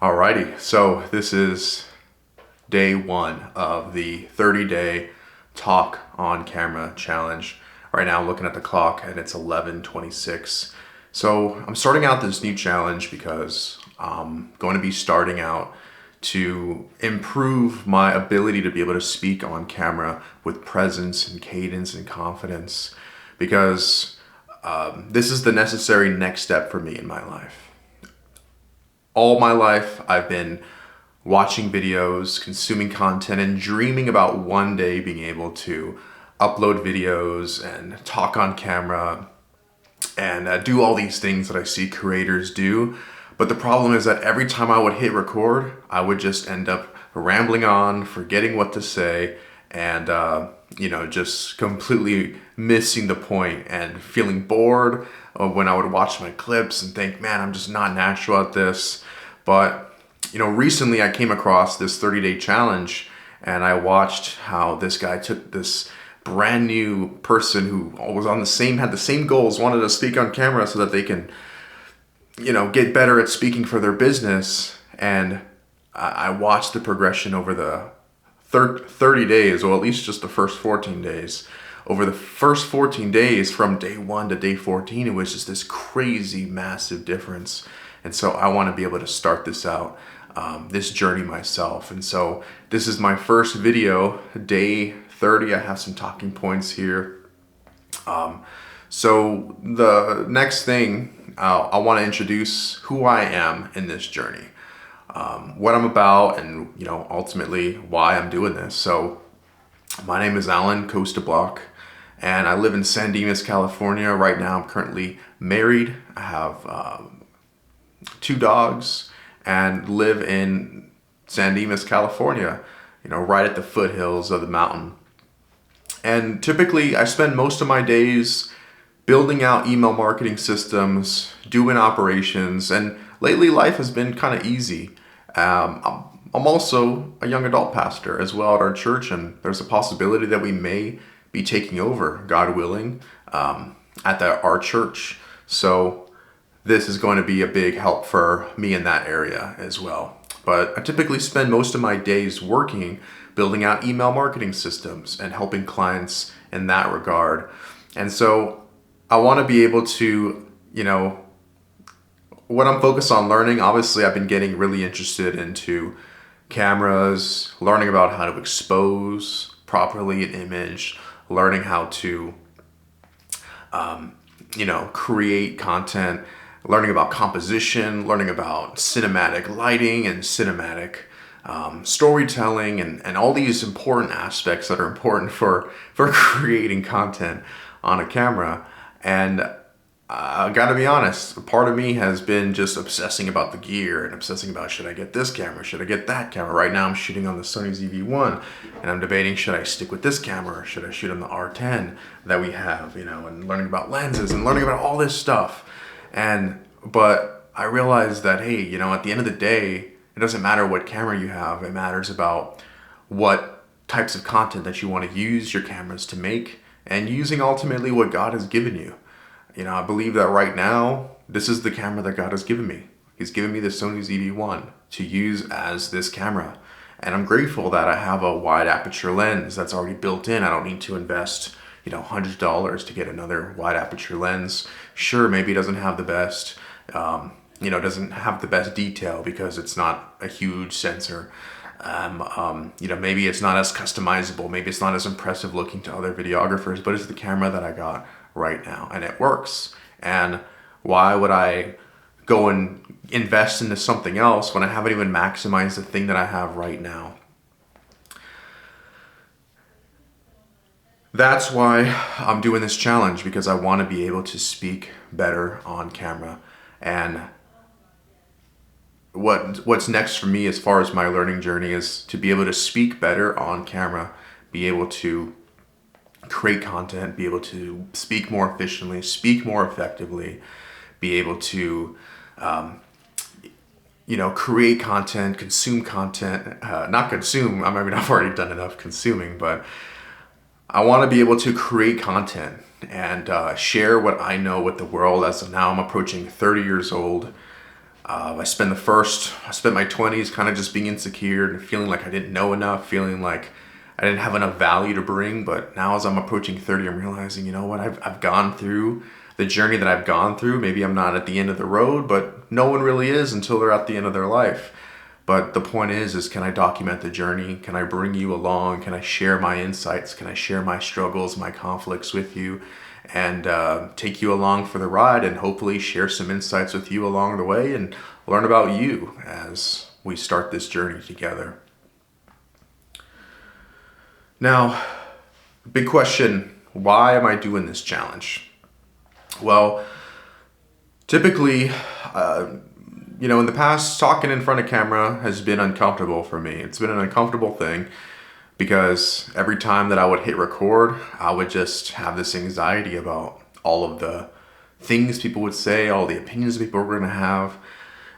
Alrighty, so this is day one of the 30-day talk on camera challenge. Right now I'm looking at the clock and it's 11:26. So I'm starting out this new challenge because I'm going to be starting out to improve my ability to be able to speak on camera with presence and cadence and confidence because this is the necessary next step for me in my life. All my life, I've been watching videos, consuming content, and dreaming about one day being able to upload videos and talk on camera and do all these things that I see creators do. But the problem is that every time I would hit record, I would just end up rambling on, forgetting what to say, and just completely missing the point and feeling bored when I would watch my clips and think, man, I'm just not natural at this. But recently I came across this 30-day challenge, and I watched how this guy took this brand new person who was had the same goals, wanted to speak on camera so that they can get better at speaking for their business. And I watched the progression over the 30 days, or at least just the first 14 days. Over the first 14 days, from day 1 to day 14, it was just this crazy, massive difference. And so I want to be able to start this out, this journey myself. And so this is my first video, day 30. I have some talking points here. So the next thing, I want to introduce who I am in this journey, what I'm about, and ultimately why I'm doing this. So my name is Alan Costa Block, and I live in San Dimas, California. Right now I'm currently married. I have 2 dogs and live in San Dimas, California, right at the foothills of the mountain. And typically I spend most of my days building out email marketing systems, doing operations, and lately life has been kind of easy. I'm also a young adult pastor as well at our church, and there's a possibility that we may be taking over, God willing, at our church. So this is going to be a big help for me in that area as well. But I typically spend most of my days working, building out email marketing systems and helping clients in that regard. And so I want to be able to, what I'm focused on learning, obviously I've been getting really interested into cameras, learning about how to expose properly an image, learning how to, create content, learning about composition, learning about cinematic lighting and cinematic storytelling, and all these important aspects that are important for creating content on a camera. And I gotta be honest, part of me has been just obsessing about the gear and obsessing about, should I get this camera? Should I get that camera? Right now I'm shooting on the Sony ZV-1, and I'm debating, should I stick with this camera or should I shoot on the R10 that we have, and learning about lenses and learning about all this stuff. But I realized that, hey, at the end of the day, it doesn't matter what camera you have. It matters about what types of content that you want to use your cameras to make, and using ultimately what God has given you. I believe that right now, this is the camera that God has given me. He's given me the Sony ZV-1 to use as this camera. And I'm grateful that I have a wide aperture lens that's already built in. I don't need to invest, hundreds of dollars to get another wide aperture lens. Sure, maybe it doesn't have the best, doesn't have the best detail because it's not a huge sensor. Maybe it's not as customizable. Maybe it's not as impressive looking to other videographers, but it's the camera that I got right now, and it works. And why would I go and invest into something else when I haven't even maximized the thing that I have right now? That's why I'm doing this challenge, because I want to be able to speak better on camera. And what's next for me as far as my learning journey is to be able to speak better on camera, be able to create content, be able to speak more efficiently, speak more effectively, be able to create content, consume content, not consume, I mean, I've already done enough consuming, but I want to be able to create content and share what I know with the world. As of now, I'm approaching 30 years old. I spent my 20s kind of just being insecure and feeling like I didn't know enough, feeling like I didn't have enough value to bring. But now as I'm approaching 30, I'm realizing, you know what, I've gone through the journey that I've gone through. Maybe I'm not at the end of the road, but no one really is until they're at the end of their life. But the point is can I document the journey? Can I bring you along? Can I share my insights? Can I share my struggles, my conflicts with you? And take you along for the ride and hopefully share some insights with you along the way and learn about you as we start this journey together. Now, big question, why am I doing this challenge? Well, typically, in the past, talking in front of camera has been uncomfortable for me. It's been an uncomfortable thing because every time that I would hit record, I would just have this anxiety about all of the things people would say, all the opinions people were going to have.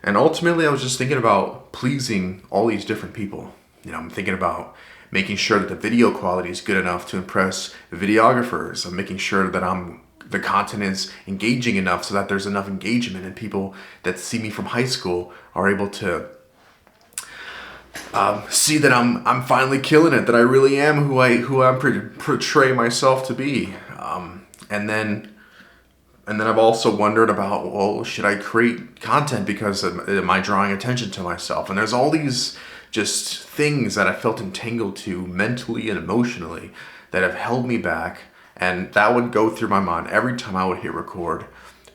And ultimately, I was just thinking about pleasing all these different people. I'm thinking about making sure that the video quality is good enough to impress videographers. I'm making sure that the content is engaging enough so that there's enough engagement and people that see me from high school are able to see that I'm finally killing it, that I really am who I portray myself to be. And then I've also wondered about, well, should I create content because am I drawing attention to myself? And there's all these just things that I felt entangled to mentally and emotionally that have held me back. And that would go through my mind every time I would hit record.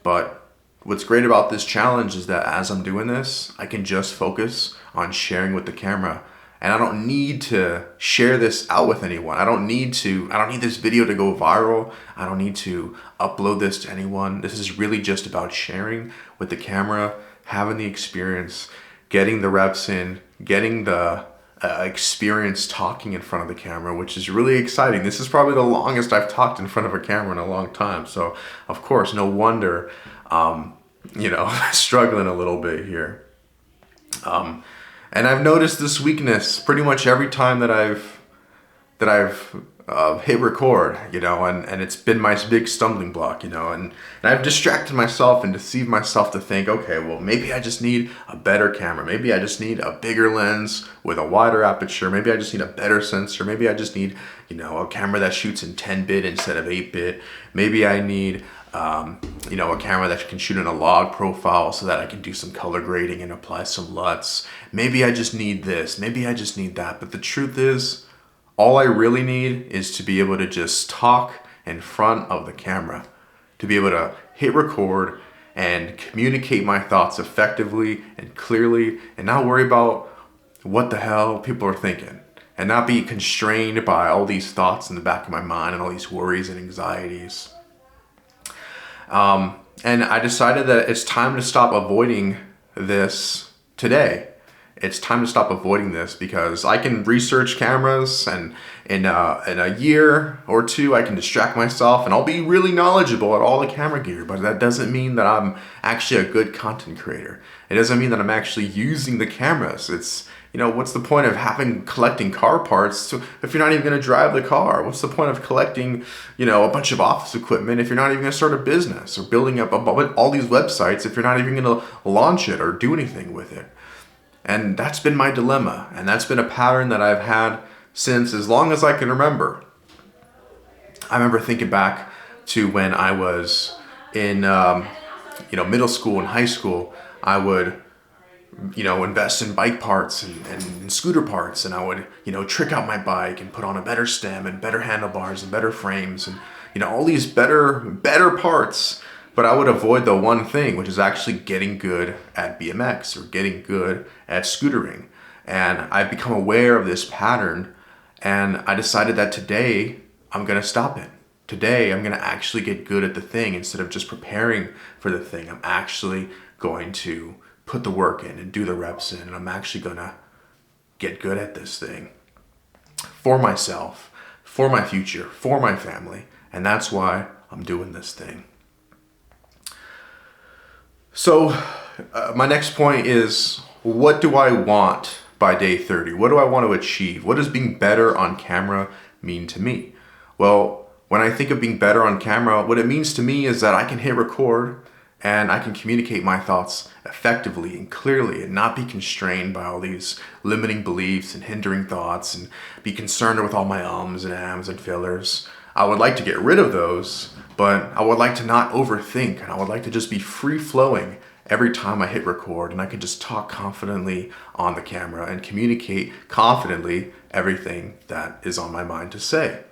But what's great about this challenge is that as I'm doing this, I can just focus on sharing with the camera. And I don't need to share this out with anyone. I don't need this video to go viral. I don't need to upload this to anyone. This is really just about sharing with the camera, having the experience, getting the reps in, getting the experience talking in front of the camera, which is really exciting. This is probably the longest I've talked in front of a camera in a long time. So of course, no wonder, struggling a little bit here. And I've noticed this weakness pretty much every time that I've hit record, and it's been my big stumbling block, and I've distracted myself and deceived myself to think, okay, well, maybe I just need a better camera. Maybe I just need a bigger lens with a wider aperture. Maybe I just need a better sensor. Maybe I just need, a camera that shoots in 10-bit instead of 8-bit. Maybe I need, a camera that can shoot in a log profile so that I can do some color grading and apply some LUTs. Maybe I just need this. Maybe I just need that. But the truth is, all I really need is to be able to just talk in front of the camera, to be able to hit record and communicate my thoughts effectively and clearly and not worry about what the hell people are thinking and not be constrained by all these thoughts in the back of my mind and all these worries and anxieties. And I decided that it's time to stop avoiding this today. It's time to stop avoiding this because I can research cameras and in a year or two I can distract myself and I'll be really knowledgeable at all the camera gear, but that doesn't mean that I'm actually a good content creator. It doesn't mean that I'm actually using the cameras. It's, what's the point of collecting car parts if you're not even going to drive the car? What's the point of collecting, a bunch of office equipment if you're not even going to start a business or building up all these websites if you're not even going to launch it or do anything with it? And that's been my dilemma. And that's been a pattern that I've had since as long as I can remember. I remember thinking back to when I was in, middle school and high school. I would, invest in bike parts and scooter parts. And I would, trick out my bike and put on a better stem and better handlebars and better frames and, all these better parts. But I would avoid the one thing, which is actually getting good at BMX or getting good at scootering. And I've become aware of this pattern, and I decided that today I'm going to stop it. Today I'm going to actually get good at the thing instead of just preparing for the thing. I'm actually going to put the work in and do the reps in, and I'm actually going to get good at this thing for myself, for my future, for my family. And that's why I'm doing this thing. So my next point is, what do I want by day 30? What do I want to achieve? What does being better on camera mean to me? Well, when I think of being better on camera, what it means to me is that I can hit record and I can communicate my thoughts effectively and clearly and not be constrained by all these limiting beliefs and hindering thoughts and be concerned with all my ums and ahs and fillers. I would like to get rid of those, but I would like to not overthink, and I would like to just be free flowing every time I hit record, and I can just talk confidently on the camera and communicate confidently everything that is on my mind to say.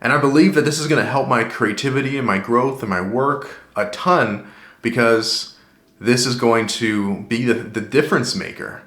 And I believe that this is going to help my creativity and my growth and my work a ton, because this is going to be the difference maker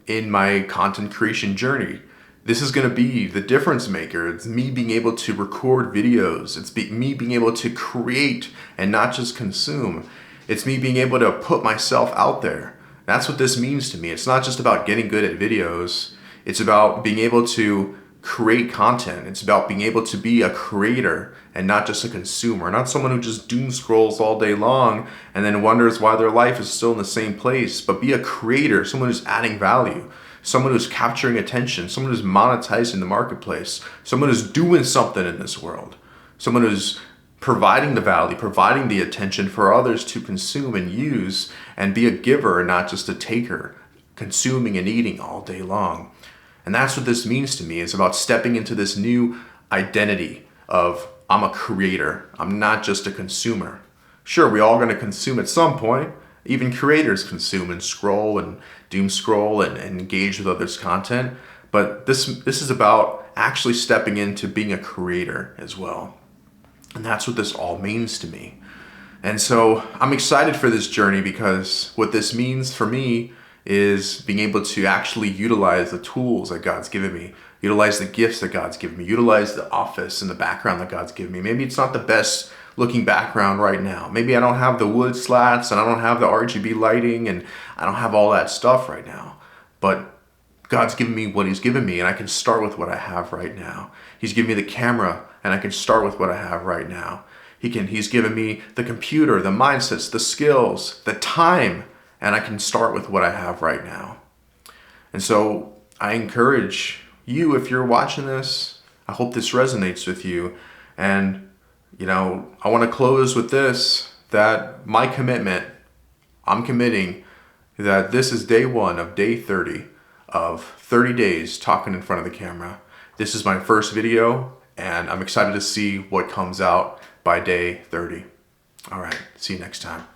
in my content creation journey. This is going to be the difference maker. It's me being able to record videos. It's me being able to create and not just consume. It's me being able to put myself out there. That's what this means to me. It's not just about getting good at videos. It's about being able to create content. It's about being able to be a creator and not just a consumer, not someone who just doom scrolls all day long and then wonders why their life is still in the same place, but be a creator, someone who's adding value, someone who's capturing attention, someone who's monetizing the marketplace, someone who's doing something in this world, someone who's providing the value, providing the attention for others to consume and use, and be a giver and not just a taker, consuming and eating all day long. And that's what this means to me. It's about stepping into this new identity of I'm a creator. I'm not just a consumer. Sure, we're all going to consume at some point. Even creators consume and scroll and doom scroll and engage with others' content. But this is about actually stepping into being a creator as well. And that's what this all means to me. And so I'm excited for this journey, because what this means for me is being able to actually utilize the tools that God's given me, utilize the gifts that God's given me, utilize the office and the background that God's given me. Maybe it's not the best looking background right now. Maybe I don't have the wood slats and I don't have the RGB lighting and I don't have all that stuff right now. But God's given me what He's given me, and I can start with what I have right now. He's given me the camera, and I can start with what I have right now. He's given me the computer, the mindsets, the skills, the time, and I can start with what I have right now. And so I encourage you, if you're watching this, I hope this resonates with you. And, I want to close with this, that my commitment, I'm committing that this is day 1 of day 30 of 30 days talking in front of the camera. This is my first video, and I'm excited to see what comes out by day 30. All right, see you next time.